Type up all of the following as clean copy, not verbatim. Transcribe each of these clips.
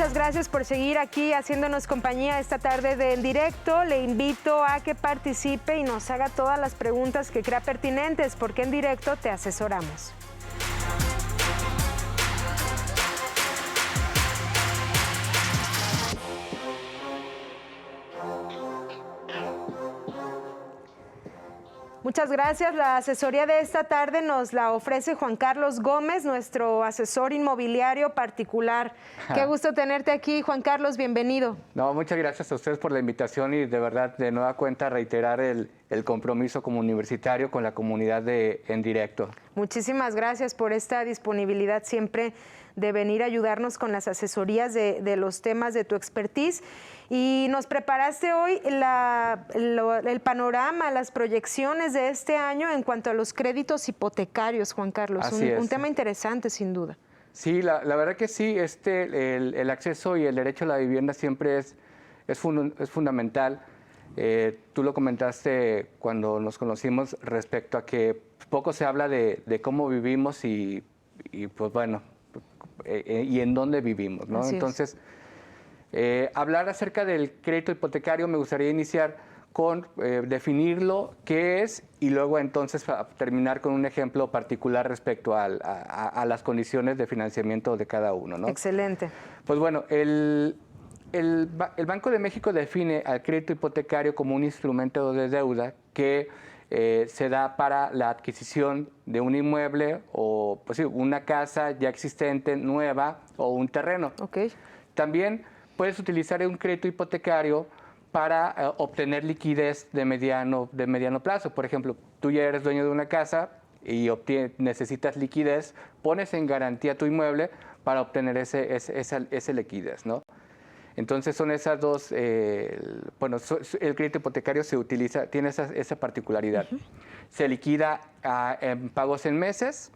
Muchas gracias por seguir aquí haciéndonos compañía esta tarde de En Directo. Le invito a que participe y nos haga todas las preguntas que crea pertinentes, porque en directo te asesoramos. Muchas gracias. La asesoría de esta tarde nos la ofrece Juan Carlos Gómez, nuestro asesor inmobiliario particular. Qué gusto tenerte aquí, Juan Carlos, bienvenido. No, muchas gracias a ustedes por la invitación y de verdad, de nueva cuenta, reiterar el compromiso como universitario con la comunidad de En Directo. Muchísimas gracias por esta disponibilidad siempre de venir a ayudarnos con las asesorías de los temas de tu expertise. Y nos preparaste hoy el panorama, las proyecciones de este año en cuanto a los créditos hipotecarios, Juan Carlos. Un tema interesante, sin duda. Sí, la verdad que sí, el acceso y el derecho a la vivienda siempre es fundamental. Tú lo comentaste cuando nos conocimos respecto a que poco se habla de cómo vivimos y pues bueno, y en dónde vivimos, ¿no? Entonces, hablar acerca del crédito hipotecario me gustaría iniciar con definirlo, qué es, y luego entonces terminar con un ejemplo particular respecto a las condiciones de financiamiento de cada uno, ¿no? Excelente. Pues bueno, el Banco de México define al crédito hipotecario como un instrumento de deuda que se da para la adquisición de un inmueble o pues sí, una casa ya existente, nueva, o un terreno. Okay. También puedes utilizar un crédito hipotecario para obtener liquidez de mediano plazo. Por ejemplo, tú ya eres dueño de una casa y necesitas liquidez, pones en garantía tu inmueble para obtener esa liquidez, ¿no? Entonces son esas dos, bueno, el crédito hipotecario tiene esa particularidad. Se liquida en pagos en meses,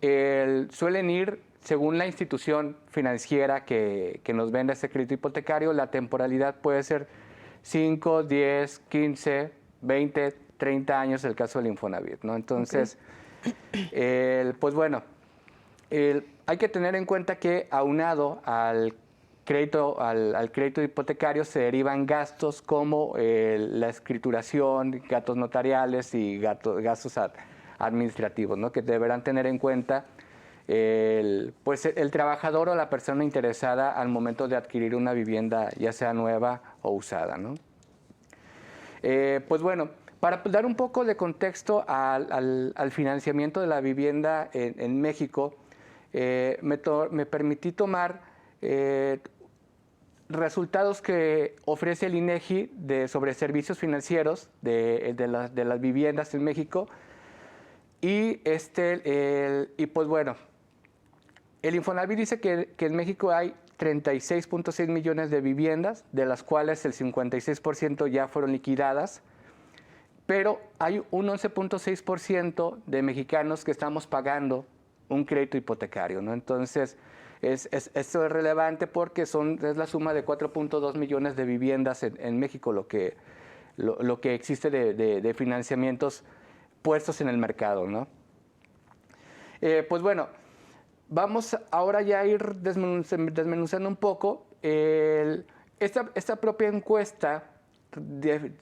suelen ir, según la institución financiera que nos venda ese crédito hipotecario, la temporalidad puede ser 5, 10, 15, 20, 30 años, el caso del Infonavit, ¿no? Entonces, pues bueno, hay que tener en cuenta que aunado al crédito hipotecario se derivan gastos como la escrituración, gastos notariales y gastos administrativos, ¿no? Que deberán tener en cuenta pues el trabajador o la persona interesada al momento de adquirir una vivienda, ya sea nueva o usada, ¿no? Pues bueno, para dar un poco de contexto al financiamiento de la vivienda en México, me permití tomar resultados que ofrece el INEGI sobre servicios financieros de las viviendas en México. Y pues bueno, el Infonavit dice que en México hay 36.6 millones de viviendas, de las cuales el 56% ya fueron liquidadas, pero hay un 11.6% de mexicanos que estamos pagando un crédito hipotecario, ¿no? Entonces, esto es relevante porque es la suma de 4.2 millones de viviendas en México lo que existe de financiamientos puestos en el mercado, ¿no? Pues bueno, vamos ahora ya a ir desmenuzando un poco. Esta propia encuesta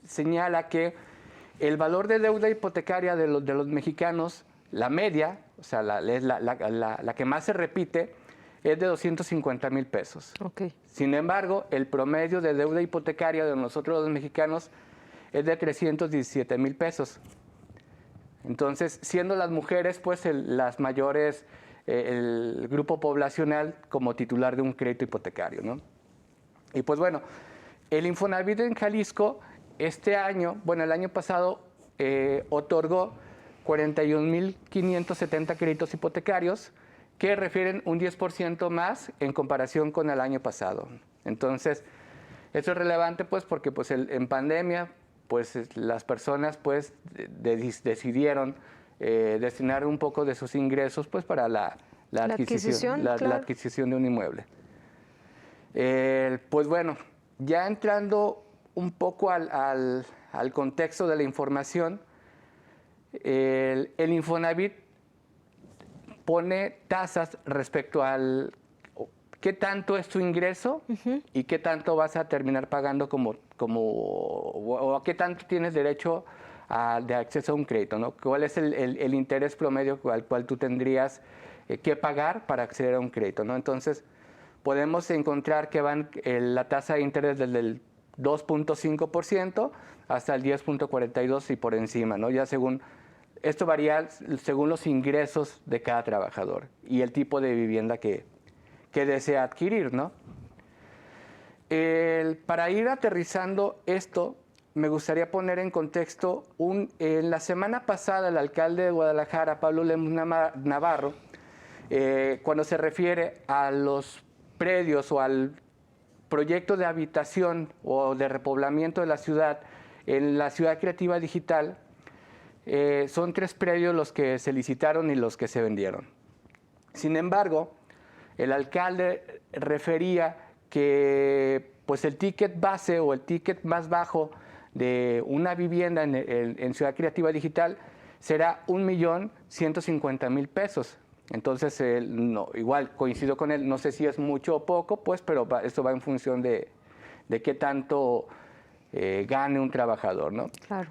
señala que el valor de deuda hipotecaria de los mexicanos, la media, o sea, la que más se repite, es de 250,000 pesos. Okay. Sin embargo, el promedio de deuda hipotecaria de nosotros los mexicanos es de 317,000 pesos. Entonces, siendo las mujeres, pues, las mayores, el grupo poblacional como titular de un crédito hipotecario, ¿no? Y pues bueno, el Infonavit en Jalisco, este año, bueno, el año pasado, otorgó 41,570 créditos hipotecarios que refieren un 10% más en comparación con el año pasado. Entonces, esto es relevante, pues, porque pues, en pandemia, pues las personas pues decidieron destinar un poco de sus ingresos pues para la adquisición de un inmueble. Pues bueno, ya entrando un poco al contexto de la información, el Infonavit pone tasas respecto qué tanto es tu ingreso y qué tanto vas a terminar pagando o a qué tanto tienes derecho de acceso a un crédito, ¿no? ¿Cuál es el interés promedio al cual tú tendrías que pagar para acceder a un crédito, ¿no? Entonces, podemos encontrar que la tasa de interés desde el 2.5% hasta el 10.42% y por encima, ¿no? Esto varía según los ingresos de cada trabajador y el tipo de vivienda que desea adquirir, ¿no? Para ir aterrizando esto, me gustaría poner en contexto, en la semana pasada el alcalde de Guadalajara, Pablo Lemus Navarro, cuando se refiere a los predios o al proyecto de habitación o de repoblamiento de la ciudad, en la Ciudad Creativa Digital, son 3 predios los que se licitaron y los que se vendieron. Sin embargo, el alcalde refería que pues, el ticket base o el ticket más bajo de una vivienda en Ciudad Creativa Digital será 1.150.000 pesos. Entonces, igual coincido con él, no sé si es mucho o poco, pues, pero esto va en función de qué tanto gane un trabajador, ¿no? Claro.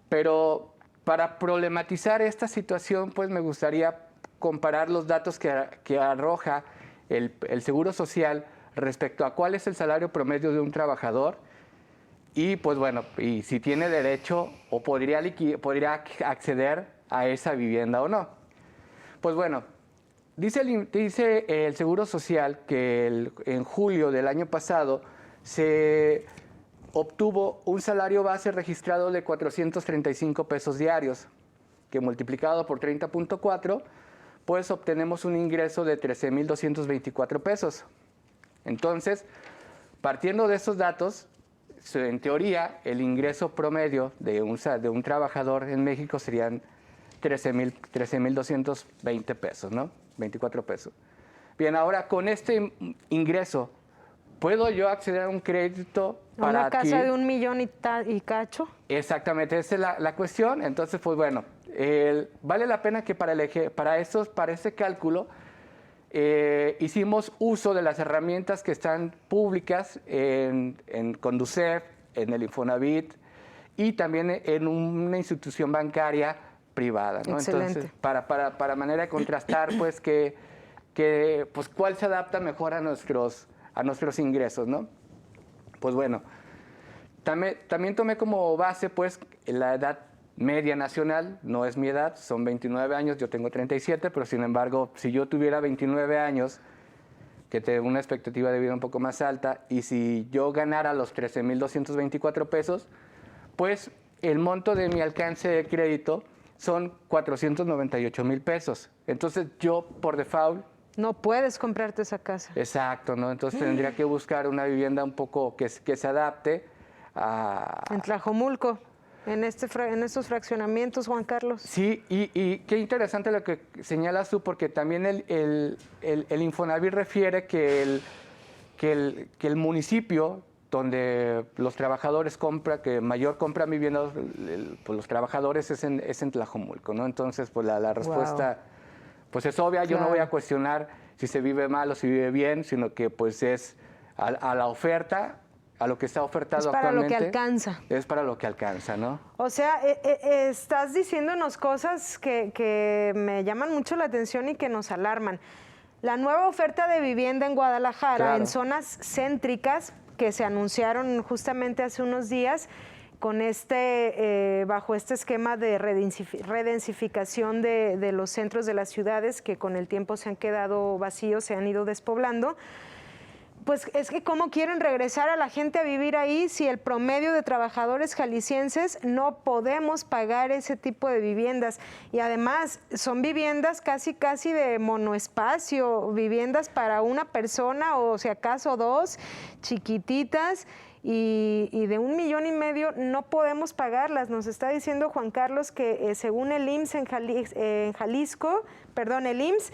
Pero para problematizar esta situación, pues me gustaría comparar los datos que arroja el Seguro Social respecto a cuál es el salario promedio de un trabajador y, pues bueno, y si tiene derecho o podría acceder a esa vivienda o no. Pues bueno, dice el Seguro Social que en julio del año pasado se obtuvo un salario base registrado de 435 pesos diarios, que multiplicado por 30.4, pues obtenemos un ingreso de 13.224 pesos. Entonces, partiendo de esos datos, en teoría, el ingreso promedio de un trabajador en México serían 13.220 pesos, ¿no? 24 pesos. Bien, ahora con este ingreso, ¿puedo yo acceder a un crédito para una casa de 1 millón y cacho? Exactamente, esa es la cuestión. Entonces, pues bueno, vale la pena que para ese cálculo hicimos uso de las herramientas que están públicas en Conducef, en el Infonavit y también en una institución bancaria privada, ¿no? Excelente. Entonces, para manera de contrastar, pues, pues cuál se adapta mejor a nuestros ingresos, ¿no? Pues bueno, también tomé como base, pues, la edad media nacional, no es mi edad, son 29 años, yo tengo 37, pero sin embargo, si yo tuviera 29 años, que tengo una expectativa de vida un poco más alta, y si yo ganara los 13.224 pesos, pues el monto de mi alcance de crédito son 498.000 pesos. Entonces yo, por default... No puedes comprarte esa casa. Exacto, ¿no? Entonces tendría que buscar una vivienda un poco que se adapte a... En Tlajomulco, en estos fraccionamientos, Juan Carlos. Sí, y qué interesante lo que señalas tú, porque también el Infonavit refiere que el municipio donde los trabajadores que mayor compran viviendas, pues los trabajadores es en Tlajomulco, ¿no? Entonces, pues la respuesta... Wow. Pues es obvia, yo no voy a cuestionar si se vive mal o si vive bien, sino que pues es a la oferta, a lo que está ofertado actualmente. Es para lo que alcanza. Es para lo que alcanza, ¿no? O sea, estás diciéndonos cosas que me llaman mucho la atención y que nos alarman. La nueva oferta de vivienda en Guadalajara, claro, en zonas céntricas que se anunciaron justamente hace unos días, con bajo este esquema de redensificación de los centros de las ciudades que con el tiempo se han quedado vacíos, se han ido despoblando, pues es que cómo quieren regresar a la gente a vivir ahí si el promedio de trabajadores jaliscienses no podemos pagar ese tipo de viviendas. Y además son viviendas casi de monoespacio, viviendas para una persona o si acaso 2, chiquititas. Y de 1,5 millones no podemos pagarlas. Nos está diciendo Juan Carlos que según el IMSS en Jalisco, el IMSS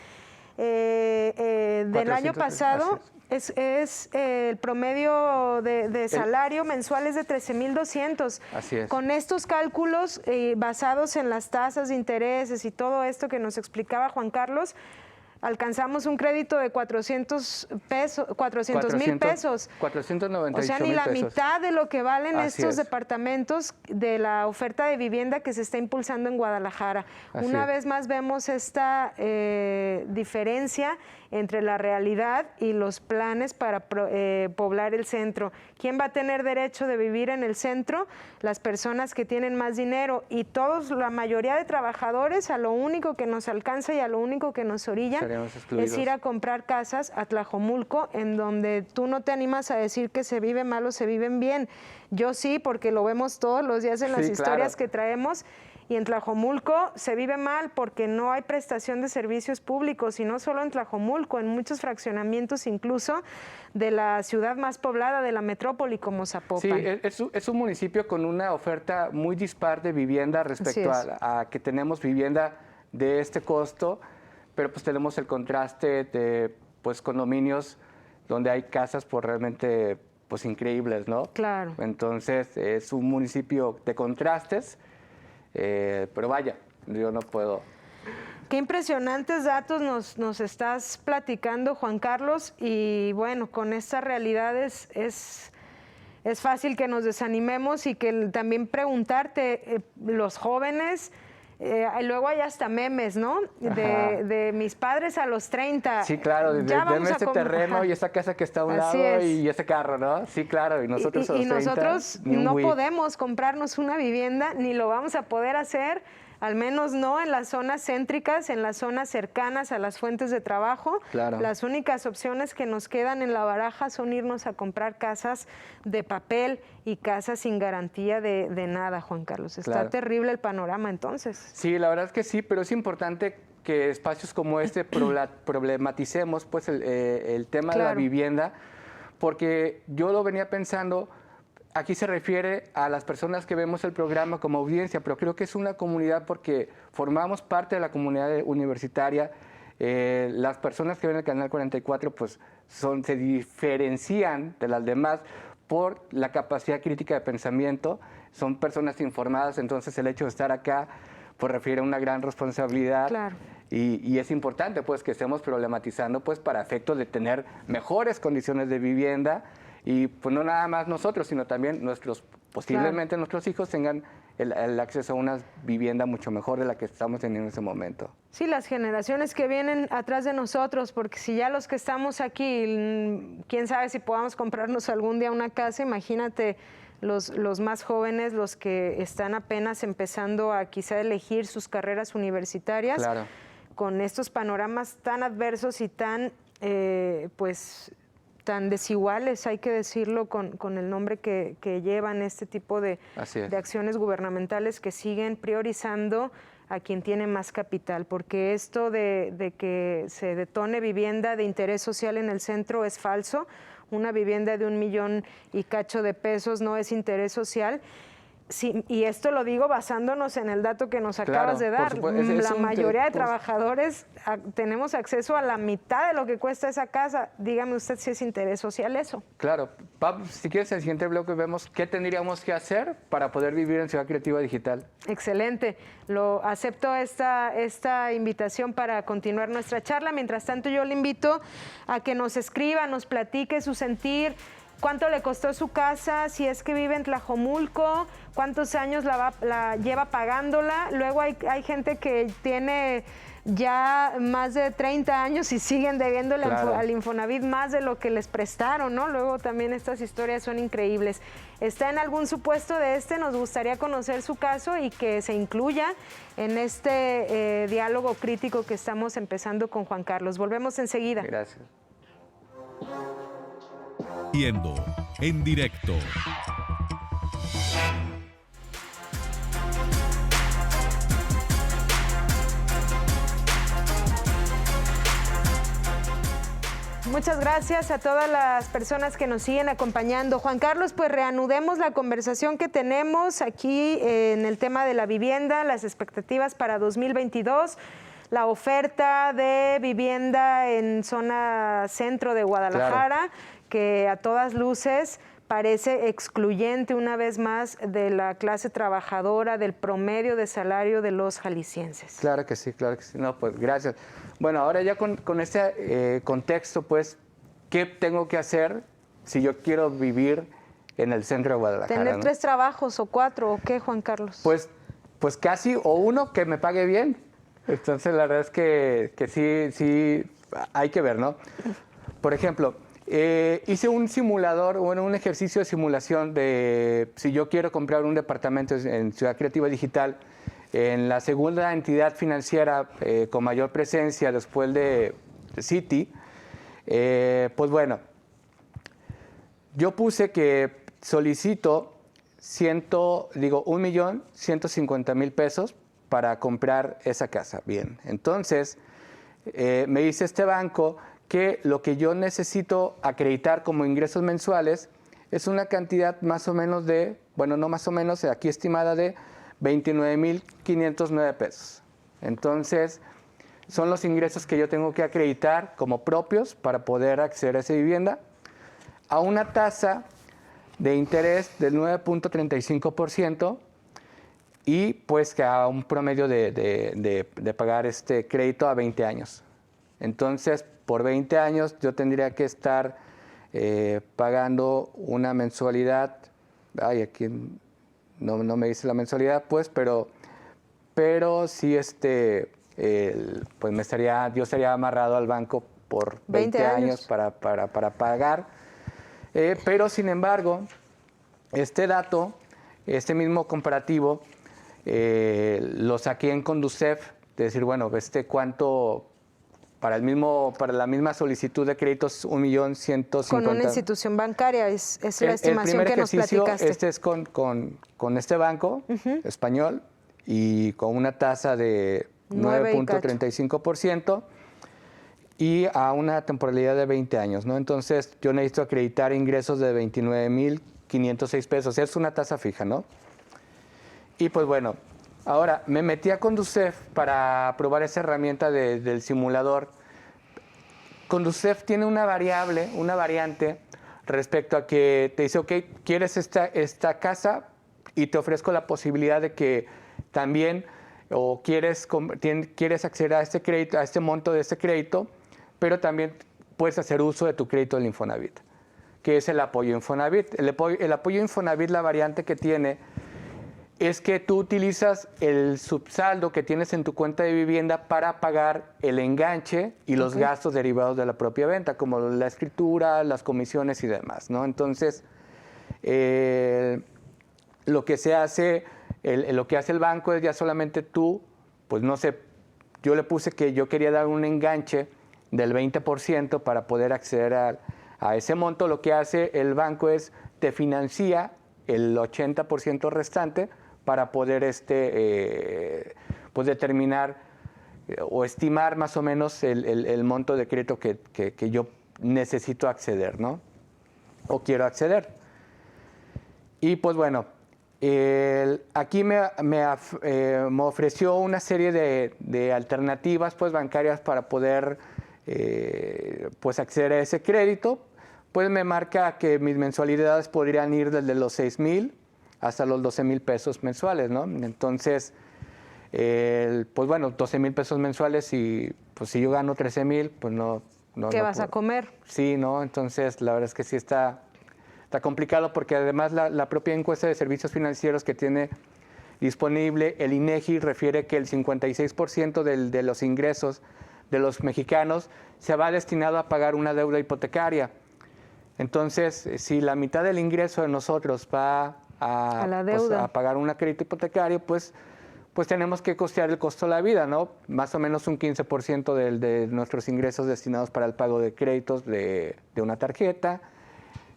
del año pasado es el promedio de salario mensual es de 13,200. Así es. Con estos cálculos basados en las tasas de intereses y todo esto que nos explicaba Juan Carlos, alcanzamos un crédito de 400,000 pesos. 498,000 O sea, ni la pesos. mitad de lo que valen Así estos es. departamentos de la oferta de vivienda que se está impulsando en Guadalajara. Así Una es. vez más vemos esta diferencia entre la realidad y los planes para poblar el centro. ¿Quién va a tener derecho de vivir en el centro? Las personas que tienen más dinero, y la mayoría de trabajadores, a lo único que nos alcanza y a lo único que nos orillan Seremos excluidos. es ir a comprar casas a Tlajomulco, en donde tú no te animas a decir que se vive mal o se viven bien. Yo sí, porque lo vemos todos los días en las Sí, historias claro. que traemos. Y en Tlajomulco se vive mal porque no hay prestación de servicios públicos, y no solo en Tlajomulco, en muchos fraccionamientos incluso de la ciudad más poblada de la metrópoli como Zapopan. Sí, es un municipio con una oferta muy dispar de vivienda respecto Así es. a que tenemos vivienda de este costo, pero pues tenemos el contraste de pues condominios donde hay casas pues realmente pues increíbles, ¿no? Claro. Entonces es un municipio de contrastes, pero vaya, yo no puedo. Qué impresionantes datos nos estás platicando, Juan Carlos, y bueno, con estas realidades es fácil que nos desanimemos, y que también preguntarte, los jóvenes, luego hay hasta memes, ¿no? De mis padres a los 30. Sí, claro, Ya vamos deme a este terreno ajá. y esta casa que está a un Así lado es. y ese carro, ¿no? Sí, claro, y nosotros a los 30, nosotros ni un no Wii. podemos comprarnos una vivienda, ni lo vamos a poder hacer, al menos no en las zonas céntricas, en las zonas cercanas a las fuentes de trabajo. Claro. Las únicas opciones que nos quedan en la baraja son irnos a comprar casas de papel y casas sin garantía de nada, Juan Carlos. Está Claro. terrible el panorama entonces. Sí, la verdad es que sí, pero es importante que espacios como este problematicemos pues el tema de la Claro. vivienda, porque yo lo venía pensando. Aquí se refiere a las personas que vemos el programa como audiencia, pero creo que es una comunidad porque formamos parte de la comunidad universitaria. Las personas que ven el Canal 44 pues se diferencian de las demás por la capacidad crítica de pensamiento. Son personas informadas, entonces el hecho de estar acá pues refiere a una gran responsabilidad. Claro. Y es importante pues que estemos problematizando pues para efectos de tener mejores condiciones de vivienda. Y pues no nada más nosotros, sino también posiblemente nuestros hijos tengan el acceso a una vivienda mucho mejor de la que estamos teniendo en ese momento. Sí, las generaciones que vienen atrás de nosotros, porque si ya los que estamos aquí, quién sabe si podamos comprarnos algún día una casa, imagínate los más jóvenes, los que están apenas empezando a quizá elegir sus carreras universitarias, Claro. con estos panoramas tan adversos y tan, tan desiguales, hay que decirlo con el nombre que llevan este tipo de acciones gubernamentales que siguen priorizando a quien tiene más capital, porque esto de que se detone vivienda de interés social en el centro es falso. Una vivienda de 1 millón y cacho de pesos no es interés social. Sí, y esto lo digo basándonos en el dato que nos acabas de dar. La mayoría de trabajadores tenemos acceso a la mitad de lo que cuesta esa casa. Dígame usted si es interés social eso. Claro. Pab, si quieres, en el siguiente bloque vemos qué tendríamos que hacer para poder vivir en Ciudad Creativa Digital. Excelente. Acepto esta invitación para continuar nuestra charla. Mientras tanto, yo le invito a que nos escriba, nos platique su sentir. ¿Cuánto le costó su casa? Si es que vive en Tlajomulco, ¿cuántos años la lleva pagándola? Luego hay gente que tiene ya más de 30 años y siguen debiéndole al Infonavit más de lo que les prestaron, ¿no? Luego también estas historias son increíbles. ¿Está en algún supuesto de Nos gustaría conocer su caso y que se incluya en este diálogo crítico que estamos empezando con Juan Carlos. Volvemos enseguida. Gracias. Viendo en directo. Muchas gracias a todas las personas que nos siguen acompañando. Juan Carlos, pues reanudemos la conversación que tenemos aquí en el tema de la vivienda, las expectativas para 2022, la oferta de vivienda en zona centro de Guadalajara, que a todas luces parece excluyente una vez más de la clase trabajadora, del promedio de salario de los jaliscienses. Claro que sí, claro que sí. No, pues gracias. Bueno, ahora ya con este contexto, pues, ¿qué tengo que hacer si yo quiero vivir en el centro de Guadalajara? ¿Tener ¿no? 3 trabajos o 4 o qué, Juan Carlos? Pues casi, o uno que me pague bien. Entonces, la verdad es que sí, hay que ver, ¿no? Por ejemplo, hice un simulador, bueno, un ejercicio de simulación de si yo quiero comprar un departamento en Ciudad Creativa Digital, en la segunda entidad financiera con mayor presencia después de Citi, pues bueno, yo puse que solicito 1.150.000 pesos para comprar esa casa. Bien, entonces me dice este banco que lo que yo necesito acreditar como ingresos mensuales es una cantidad más o menos de, bueno, no más o menos, aquí estimada de 29.509 pesos. Entonces, son los ingresos que yo tengo que acreditar como propios para poder acceder a esa vivienda a una tasa de interés del 9.35% y pues que a un promedio de pagar este crédito a 20 años. Entonces, por 20 años yo tendría que estar pagando una mensualidad, aquí no me dice la mensualidad, pues, pero sí pues yo estaría amarrado al banco por 20 años para pagar. Pero sin embargo, este dato, este mismo comparativo, lo saqué en Conducef, de decir, bueno, cuánto para la misma solicitud de créditos, 1.150.000. Con una institución bancaria, es la estimación que nos platicaste. Este es con este banco español y con una tasa de 9.35% y a una temporalidad de 20 años, ¿no? Entonces, yo necesito acreditar ingresos de 29.506 pesos. Es una tasa fija, ¿no? Y pues bueno, ahora me metí a Conducef para probar esa herramienta del simulador. Conducef tiene una variante respecto a que te dice, ok, ¿quieres esta casa? Y te ofrezco la posibilidad de que también, o quieres acceder a este crédito, a este monto de este crédito, pero también puedes hacer uso de tu crédito del Infonavit, que es el apoyo Infonavit. El apoyo Infonavit, la variante que tiene es que tú utilizas el subsaldo que tienes en tu cuenta de vivienda para pagar el enganche y los gastos derivados de la propia venta, como la escritura, las comisiones y demás, ¿no? Entonces, lo que hace el banco es ya solamente tú, pues no sé, yo le puse que yo quería dar un enganche del 20% para poder acceder a ese monto. Lo que hace el banco es te financia el 80% restante para poder pues determinar o estimar más o menos el monto de crédito que yo necesito acceder, ¿no? O quiero acceder. Y pues bueno, aquí me ofreció una serie de alternativas pues bancarias para poder pues acceder a ese crédito. Pues me marca que mis mensualidades podrían ir desde los 6,000 hasta los 12,000 pesos mensuales, ¿no? Entonces, pues bueno, 12,000 pesos mensuales y pues si yo gano 13,000, pues no. ¿Qué vas a comer? Sí, ¿no? Entonces, la verdad es que sí está complicado porque además la propia encuesta de servicios financieros que tiene disponible el INEGI refiere que el 56% de los ingresos de los mexicanos se va destinado a pagar una deuda hipotecaria. Entonces, si la mitad del ingreso de nosotros va a la deuda, pues, a pagar un crédito hipotecario, pues tenemos que costear el costo de la vida, ¿no? Más o menos un 15% de nuestros ingresos destinados para el pago de créditos de una tarjeta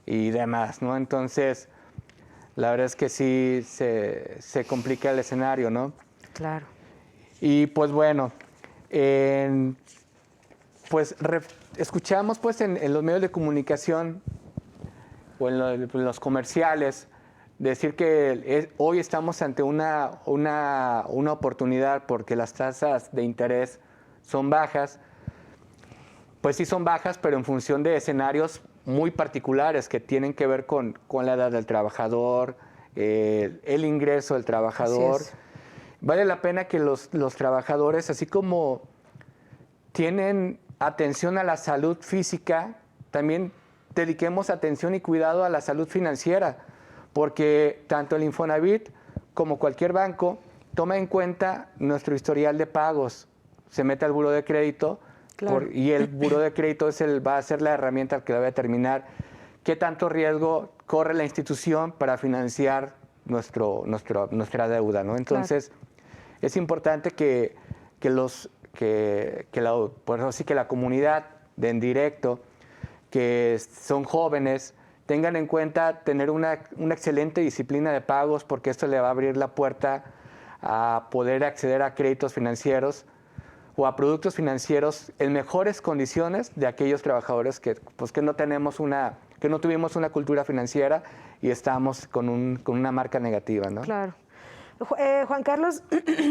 y demás, ¿no? Entonces, la verdad es que sí se complica el escenario, ¿no? Claro. Y pues bueno, pues escuchamos pues en los medios de comunicación o en los comerciales decir que hoy estamos ante una oportunidad porque las tasas de interés son bajas. Pues sí son bajas, pero en función de escenarios muy particulares que tienen que ver con la edad del trabajador, el ingreso del trabajador. Vale la pena que los trabajadores, así como tienen atención a la salud física, también dediquemos atención y cuidado a la salud financiera, porque tanto el Infonavit como cualquier banco toma en cuenta nuestro historial de pagos. Se mete al buró de crédito y el buró de crédito va a ser la herramienta que va a determinar qué tanto riesgo corre la institución para financiar nuestra deuda, ¿no? Entonces, es importante que la comunidad de En Directo, que son jóvenes, tengan en cuenta tener una excelente disciplina de pagos, porque esto le va a abrir la puerta a poder acceder a créditos financieros o a productos financieros en mejores condiciones de aquellos trabajadores que no tuvimos una cultura financiera y estamos con una marca negativa, ¿no? Claro. Juan Carlos,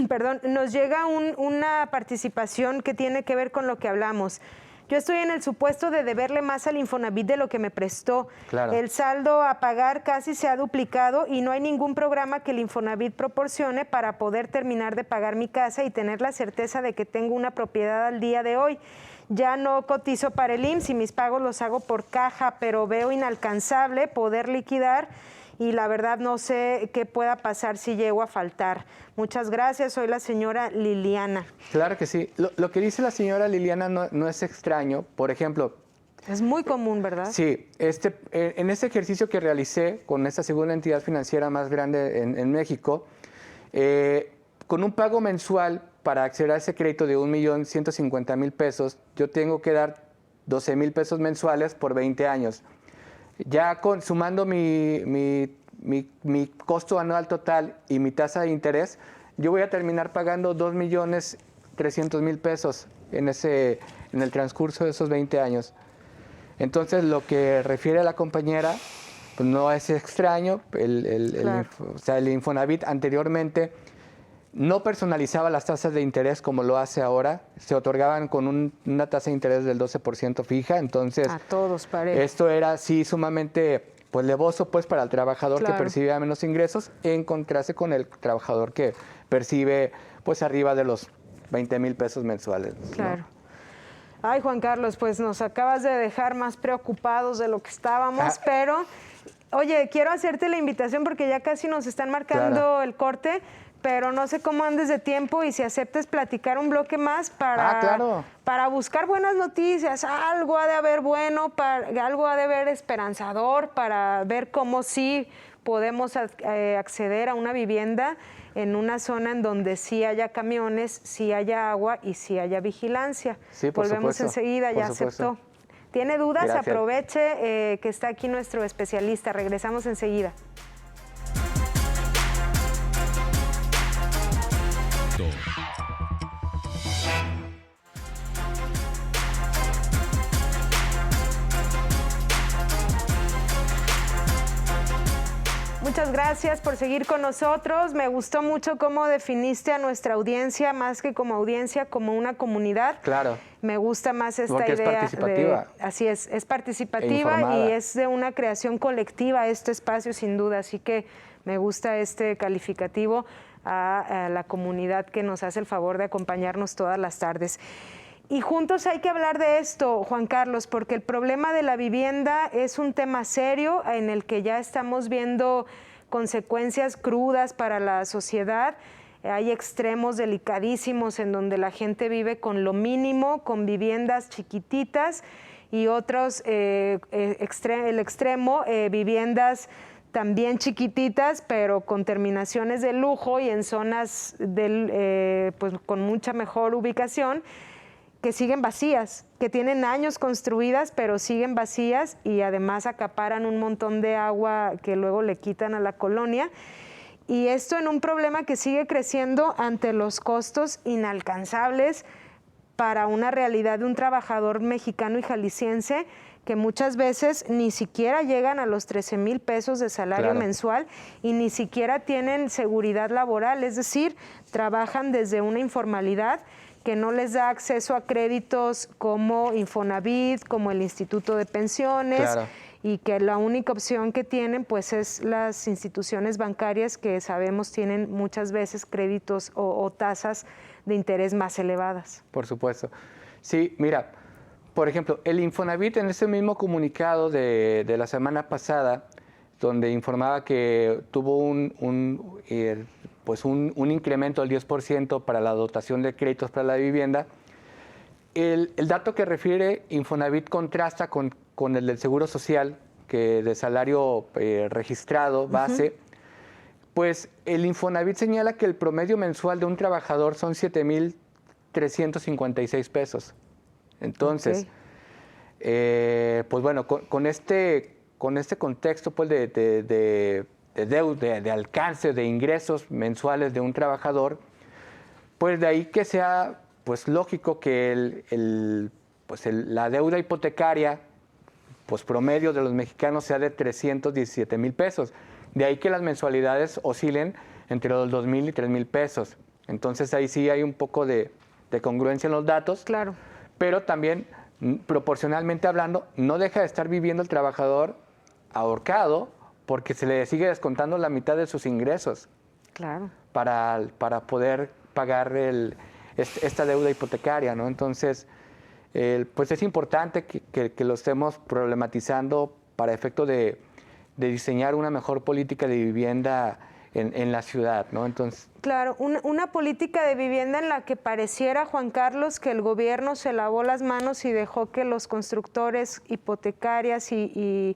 perdón, nos llega una participación que tiene que ver con lo que hablamos. Yo estoy en el supuesto de deberle más al Infonavit de lo que me prestó. Claro. El saldo a pagar casi se ha duplicado y no hay ningún programa que el Infonavit proporcione para poder terminar de pagar mi casa y tener la certeza de que tengo una propiedad al día de hoy. Ya no cotizo para el IMSS y mis pagos los hago por caja, pero veo inalcanzable poder liquidar y la verdad no sé qué pueda pasar si llego a faltar. Muchas gracias, soy la señora Liliana. Claro que sí. Lo que dice la señora Liliana no es extraño. Por ejemplo... Es muy común, ¿verdad? Sí. En este ejercicio que realicé con esta segunda entidad financiera más grande en México, con un pago mensual para acceder a ese crédito de 1.150.000 pesos, yo tengo que dar 12,000 pesos mensuales por 20 años. Ya sumando mi costo anual total y mi tasa de interés, yo voy a terminar pagando 2.300.000 pesos en el transcurso de esos 20 años. Entonces, lo que refiere a la compañera, pues no es extraño. El Infonavit anteriormente no personalizaba las tasas de interés como lo hace ahora. Se otorgaban con una tasa de interés del 12% fija. Entonces, a todos parejo. Esto era sí sumamente levoso para el trabajador que percibía menos ingresos, en contraste con el trabajador que percibe arriba de los 20,000 pesos mensuales, ¿no? Claro. Ay, Juan Carlos, pues nos acabas de dejar más preocupados de lo que estábamos, pero, oye, quiero hacerte la invitación porque ya casi nos están marcando el corte, pero no sé cómo andes de tiempo y si aceptes platicar un bloque más para buscar buenas noticias. Algo ha de haber bueno, algo ha de haber esperanzador para ver cómo sí podemos acceder a una vivienda en una zona en donde sí haya camiones, sí haya agua y sí haya vigilancia. Sí, por Volvemos supuesto, enseguida, ya aceptó. ¿Tiene dudas? Gracias. Aproveche que está aquí nuestro especialista. Regresamos enseguida. Muchas gracias por seguir con nosotros. Me gustó mucho cómo definiste a nuestra audiencia, más que como audiencia, como una comunidad. Claro. Me gusta más esta porque idea. Es participativa. Así es participativa y es de una creación colectiva este espacio, sin duda. Así que me gusta este calificativo a la comunidad que nos hace el favor de acompañarnos todas las tardes. Y juntos hay que hablar de esto, Juan Carlos, porque el problema de la vivienda es un tema serio en el que ya estamos viendo consecuencias crudas para la sociedad. Hay extremos delicadísimos en donde la gente vive con lo mínimo, con viviendas chiquititas, y otros, el extremo, viviendas también chiquititas, pero con terminaciones de lujo y en zonas con mucha mejor ubicación, que siguen vacías, que tienen años construidas, pero siguen vacías y además acaparan un montón de agua que luego le quitan a la colonia. Y esto en un problema que sigue creciendo ante los costos inalcanzables para una realidad de un trabajador mexicano y jalisciense que muchas veces ni siquiera llegan a los 13,000 pesos de salario mensual y ni siquiera tienen seguridad laboral, es decir, trabajan desde una informalidad que no les da acceso a créditos como Infonavit, como el Instituto de Pensiones, Claro. y que la única opción que tienen pues es las instituciones bancarias que sabemos tienen muchas veces créditos o tasas de interés más elevadas. Por supuesto. Sí, mira, por ejemplo, el Infonavit en ese mismo comunicado de la semana pasada, donde informaba que tuvo un incremento del 10% para la dotación de créditos para la vivienda, el dato que refiere Infonavit contrasta con el del Seguro Social, que de salario registrado, base, pues el Infonavit señala que el promedio mensual de un trabajador son 7,356 pesos. Entonces, pues bueno, con este contexto pues de deuda, de alcance de ingresos mensuales de un trabajador, pues de ahí que sea pues lógico que la deuda hipotecaria pues promedio de los mexicanos sea de 317,000 pesos. De ahí que las mensualidades oscilen entre los 2,000 y 3,000 pesos. Entonces ahí sí hay un poco de congruencia en los datos. Claro. Pero también, proporcionalmente hablando, no deja de estar viviendo el trabajador ahorcado porque se le sigue descontando la mitad de sus ingresos. Claro. Para poder pagar esta deuda hipotecaria, ¿no? Entonces, pues es importante que lo estemos problematizando para efecto de diseñar una mejor política de vivienda en la ciudad, ¿no? Entonces, claro, una política de vivienda en la que pareciera, Juan Carlos, que el gobierno se lavó las manos y dejó que los constructores hipotecarias e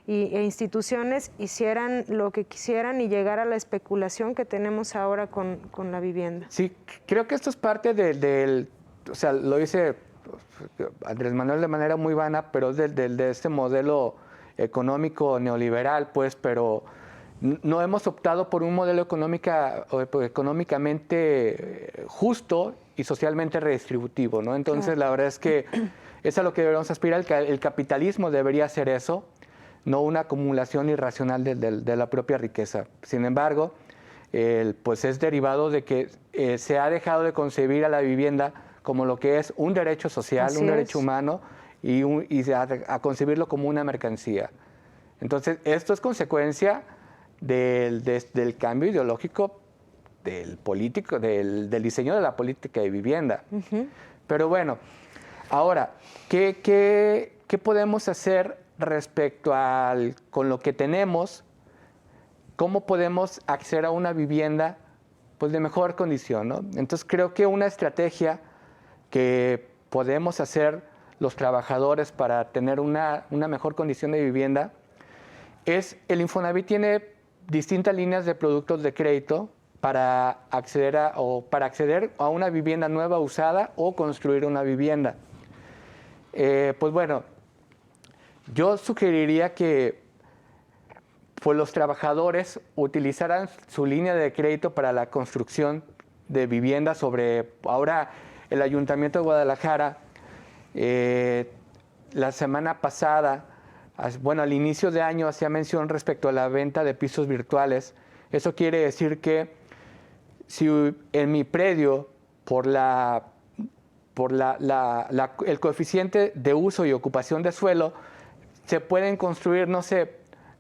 instituciones hicieran lo que quisieran y llegar a la especulación que tenemos ahora con la vivienda. Sí, creo que esto es parte o sea, lo dice Andrés Manuel de manera muy vana, pero es de este modelo económico neoliberal, pues, pero no hemos optado por un modelo económicamente justo y socialmente redistributivo, ¿no? Entonces, Claro. la verdad es que es a lo que deberíamos aspirar. El capitalismo debería ser eso, no una acumulación irracional de la propia riqueza. Sin embargo, pues es derivado de que se ha dejado de concebir a la vivienda como lo que es un derecho social, Así un derecho es. humano, y a concebirlo como una mercancía. Entonces, esto es consecuencia del cambio ideológico del político, del diseño de la política de vivienda. Pero bueno, ahora, ¿qué podemos hacer respecto con lo que tenemos? ¿Cómo podemos acceder a una vivienda pues, de mejor condición, ¿no? Entonces, creo que una estrategia que podemos hacer los trabajadores para tener una mejor condición de vivienda es, el Infonavit tiene distintas líneas de productos de crédito para acceder a una vivienda nueva usada o construir una vivienda. Pues bueno, yo sugeriría que pues, los trabajadores utilizaran su línea de crédito para la construcción de viviendas ahora el Ayuntamiento de Guadalajara, la semana pasada, bueno, al inicio de año hacía mención respecto a la venta de pisos virtuales. Eso quiere decir que si en mi predio, por el coeficiente de uso y ocupación de suelo, se pueden construir, no sé,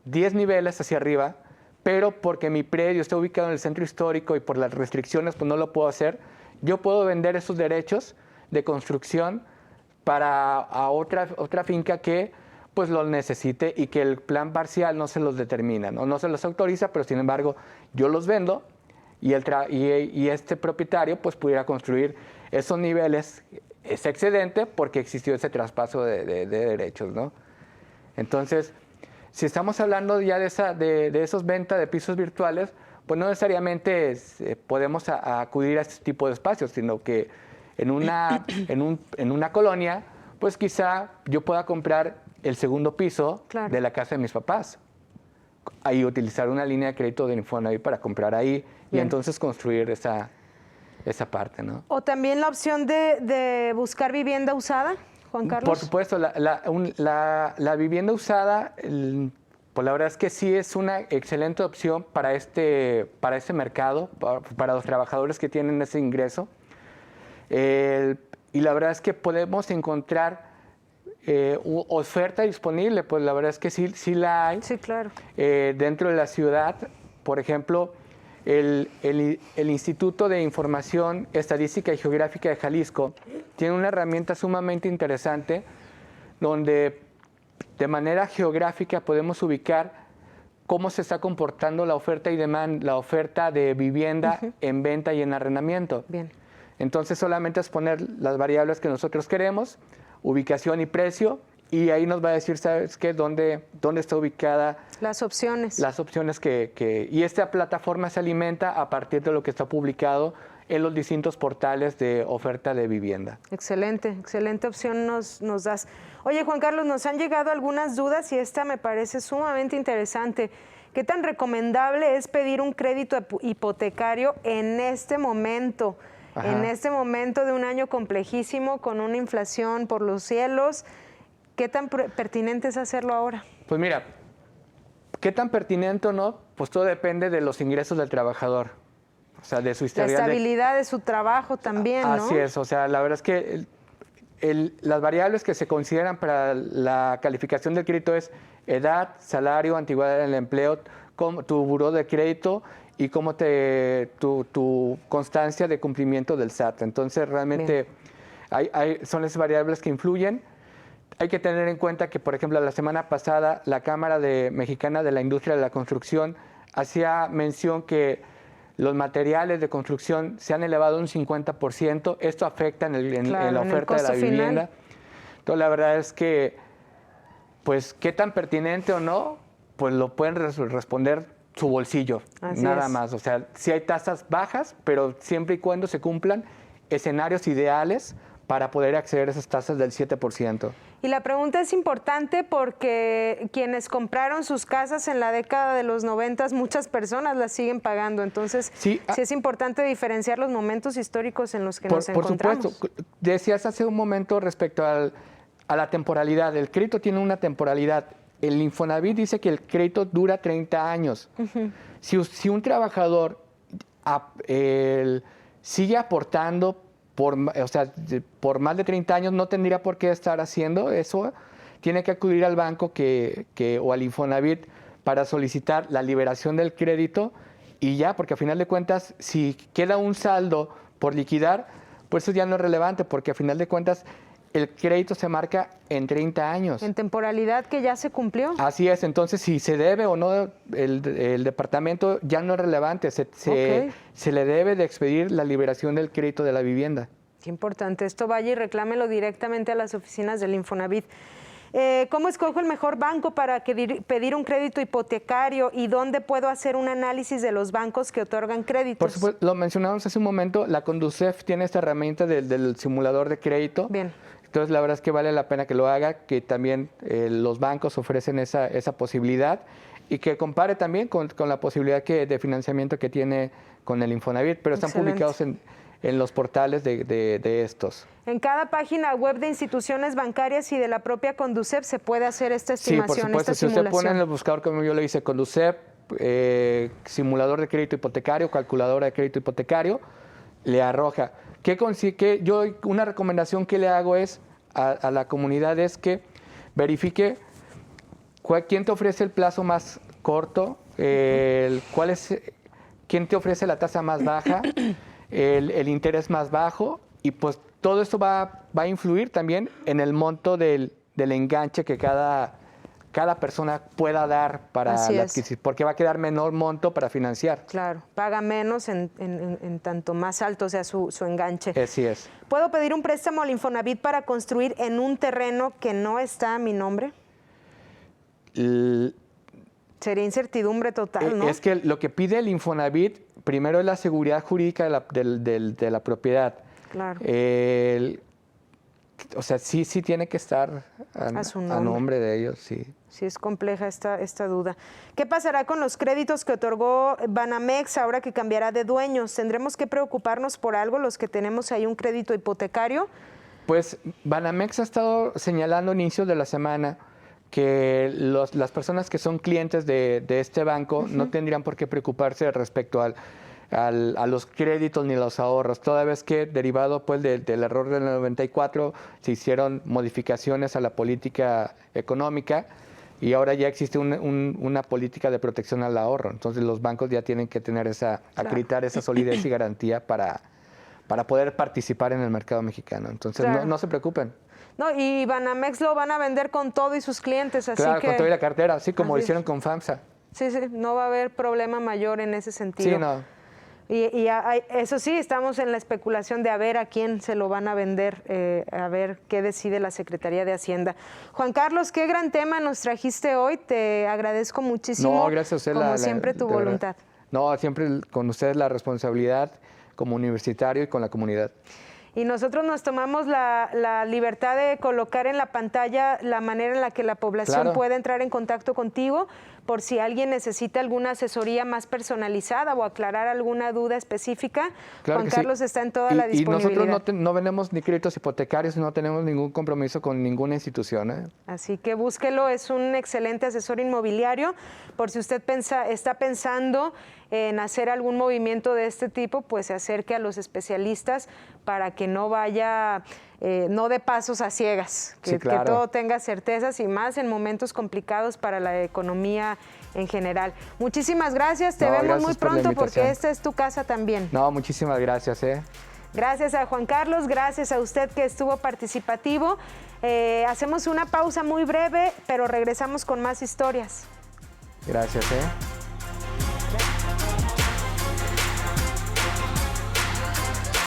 10 niveles hacia arriba, pero porque mi predio está ubicado en el centro histórico y por las restricciones pues no lo puedo hacer, yo puedo vender esos derechos de construcción a otra finca que pues lo necesite y que el plan parcial no se los determina, no se los autoriza, pero sin embargo yo los vendo y este propietario pues pudiera construir esos niveles, ese excedente, porque existió ese traspaso de derechos, ¿no? Entonces, si estamos hablando ya de esos ventas de pisos virtuales, pues no necesariamente podemos acudir a este tipo de espacios, sino que en una colonia, pues quizá yo pueda comprar el segundo piso Claro. de la casa de mis papás. Ahí utilizar una línea de crédito de Infonavit para comprar ahí y Bien. entonces construir esa parte, ¿no? O también la opción de buscar vivienda usada, Juan Carlos. Por supuesto, la vivienda usada, pues la verdad es que sí es una excelente opción para este mercado, para los trabajadores que tienen ese ingreso. Y la verdad es que podemos encontrar oferta disponible, pues la verdad es que sí la hay. Sí, claro. Dentro de la ciudad, por ejemplo, el Instituto de Información Estadística y Geográfica de Jalisco tiene una herramienta sumamente interesante donde de manera geográfica podemos ubicar cómo se está comportando la oferta y la oferta de vivienda en venta y en arrendamiento. Bien. Entonces solamente es poner las variables que nosotros queremos, ubicación y precio, y ahí nos va a decir, ¿sabes qué? ¿Dónde está ubicada? Las opciones. Las opciones y esta plataforma se alimenta a partir de lo que está publicado en los distintos portales de oferta de vivienda. Excelente, excelente opción nos das. Oye, Juan Carlos, nos han llegado algunas dudas y esta me parece sumamente interesante. ¿Qué tan recomendable es pedir un crédito hipotecario en este momento? Ajá. En este momento de un año complejísimo, con una inflación por los cielos, ¿qué tan pertinente es hacerlo ahora? Pues mira, ¿qué tan pertinente o no? Pues todo depende de los ingresos del trabajador, o sea, de su historial. La estabilidad de su trabajo también, ¿no? Así es, o sea, la verdad es que las variables que se consideran para la calificación del crédito es edad, salario, antigüedad en el empleo, tu buró de crédito y tu constancia de cumplimiento del SAT. Entonces, realmente son esas variables que influyen. Hay que tener en cuenta que, por ejemplo, la semana pasada la Cámara Mexicana de la Industria de la Construcción hacía mención que los materiales de construcción se han elevado un 50%. Esto afecta en la oferta de la vivienda. Entonces, la verdad es que, pues, ¿qué tan pertinente o no? Pues lo pueden responder su bolsillo, nada más. O sea, sí hay tasas bajas, pero siempre y cuando se cumplan escenarios ideales para poder acceder a esas tasas del 7%. Y la pregunta es importante porque quienes compraron sus casas en la década de los 90, muchas personas las siguen pagando. Entonces, sí es importante diferenciar los momentos históricos en los que nos encontramos. Por supuesto. Decías hace un momento respecto a la temporalidad. El crédito tiene una temporalidad. El Infonavit dice que el crédito dura 30 años. Si un trabajador sigue aportando por más de 30 años, no tendría por qué estar haciendo eso. Tiene que acudir al banco o al Infonavit para solicitar la liberación del crédito y ya, porque a final de cuentas, si queda un saldo por liquidar, pues eso ya no es relevante, porque a final de cuentas el crédito se marca en 30 años. En temporalidad que ya se cumplió. Así es, entonces si se debe o no el departamento ya no es relevante, se le debe de expedir la liberación del crédito de la vivienda. Qué importante, esto vaya y reclámelo directamente a las oficinas del Infonavit. ¿Cómo escojo el mejor banco para pedir un crédito hipotecario y dónde puedo hacer un análisis de los bancos que otorgan créditos? Por supuesto, lo mencionamos hace un momento, la Conducef tiene esta herramienta del simulador de crédito. Bien. Entonces, la verdad es que vale la pena que lo haga, que también los bancos ofrecen esa posibilidad y que compare también con la posibilidad de financiamiento que tiene con el Infonavit, pero están publicados en los portales de estos. En cada página web de instituciones bancarias y de la propia Conducef se puede hacer esta estimación, sí, por supuesto. esta simulación. Si usted pone en el buscador, como yo le hice, Conducef, simulador de crédito hipotecario, calculadora de crédito hipotecario, le arroja. Una recomendación que le hago a la comunidad es que verifique quién te ofrece el plazo más corto, quién te ofrece la tasa más baja, el interés más bajo, y pues todo esto va a influir también en el monto del enganche que cada persona pueda dar para la adquisición, porque va a quedar menor monto para financiar. Claro, paga menos en tanto más alto sea su enganche. Así es. ¿Puedo pedir un préstamo al Infonavit para construir en un terreno que no está a mi nombre? Sería incertidumbre total, ¿no? Es que lo que pide el Infonavit, primero es la seguridad jurídica de la propiedad. Claro. O sea, sí tiene que estar a nombre de ellos, sí. Sí, es compleja esta duda. ¿Qué pasará con los créditos que otorgó Banamex ahora que cambiará de dueños? ¿Tendremos que preocuparnos por algo los que tenemos ahí un crédito hipotecario? Pues Banamex ha estado señalando a inicios de la semana que las personas que son clientes de este banco no tendrían por qué preocuparse respecto a los créditos ni los ahorros, toda vez que derivado pues del error del 94 se hicieron modificaciones a la política económica y ahora ya existe una política de protección al ahorro. Entonces los bancos ya tienen que tener acreditar esa solidez y garantía para poder participar en el mercado mexicano. Entonces no se preocupen. No, y Banamex lo van a vender con todo y sus clientes, así claro, que... con toda la cartera, así como lo hicieron con FAMSA. Sí, no va a haber problema mayor en ese sentido. Sí, no. Y eso sí, estamos en la especulación de a ver a quién se lo van a vender, a ver qué decide la Secretaría de Hacienda. Juan Carlos, qué gran tema nos trajiste hoy, te agradezco muchísimo. No, gracias a usted. Como siempre, tu voluntad. No, siempre con ustedes la responsabilidad como universitario y con la comunidad. Y nosotros nos tomamos la libertad de colocar en la pantalla la manera en la que la población puede entrar en contacto contigo por si alguien necesita alguna asesoría más personalizada o aclarar alguna duda específica. Claro Juan Carlos está en toda la disponibilidad. Y nosotros no vendemos ni créditos hipotecarios, no tenemos ningún compromiso con ninguna institución, ¿eh? Así que búsquelo, es un excelente asesor inmobiliario. Por si usted está pensando en hacer algún movimiento de este tipo, pues se acerque a los especialistas para que no vaya, no dé pasos a ciegas, que todo tenga certezas y más en momentos complicados para la economía en general. Muchísimas gracias, te vemos muy pronto porque esta es tu casa también. No, muchísimas gracias. Gracias a Juan Carlos, gracias a usted que estuvo participativo. Hacemos una pausa muy breve, pero regresamos con más historias. Gracias.